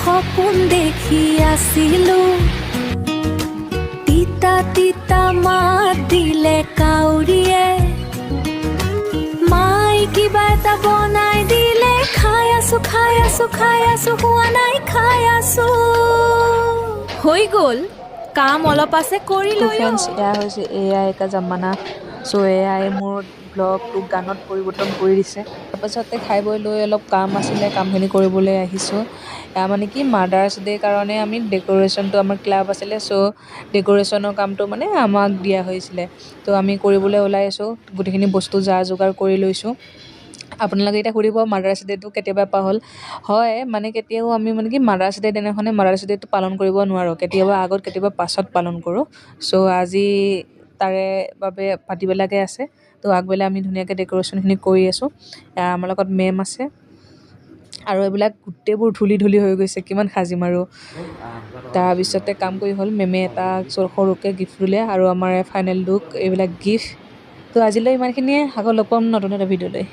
সপোন দেখি আছিলো তিতা তিতা মাত দিলে কাউৰীয়ে মাই কিবা এটা বনাই দিলে খাই আছো হোৱা নাই খাই আছো হৈ গ'ল কাম অলপ আছে কৰি লৈ ফ্ৰেণ্ডছ এয়া হৈছে এআই এটা জামানা চ' এআই মোৰ ব্লগটো গানত পৰিৱৰ্তন কৰি দিছে তাৰপাছতে খাই বৈ লৈ অলপ কাম আছিলে কামখিনি কৰিবলৈ আহিছোঁ মানে কি মাদাৰ্ছ ডে' কাৰণে আমি ডেক'ৰেশ্যনটো আমাৰ ক্লাব আছিলে চ' ডেক'ৰেশ্যনৰ কামটো মানে আমাক দিয়া হৈছিলে তো আমি কৰিবলৈ ওলাই আছোঁ গোটেইখিনি বস্তু যা যোগাৰ কৰি লৈছোঁ আপোনালোকে এতিয়া সুধিব মাদাৰ্ছ ডে'টো কেতিয়াবা পা হ'ল হয় মানে কেতিয়াও আমি মানে কি মাদাৰ্ছ ডে' দিনাখনে মাদাৰ্ছ ডে'টো পালন কৰিব নোৱাৰোঁ কেতিয়াবা আগত কেতিয়াবা পাছত পালন কৰোঁ চ' আজি তাৰে বাবে পাতিবলৈকে আছে তো আগবেলা আমি ধুনীয়াকৈ ডেক'ৰেশ্যনখিনি কৰি আছোঁ আমাৰ লগত মেম আছে আৰু এইবিলাক গোটেইবোৰ ধূলি হৈ গৈছে কিমান সাজিম আৰু তাৰপিছতে কাম কৰি হ'ল মেমে এটা সৰুকৈ গিফ্ট দিলে আৰু আমাৰ ফাইনেল লুক এইবিলাক গিফ্ট তো আজিলৈ ইমানখিনিয়ে আকৌ লগ পাম নতুন এটা ভিডিঅ'লৈ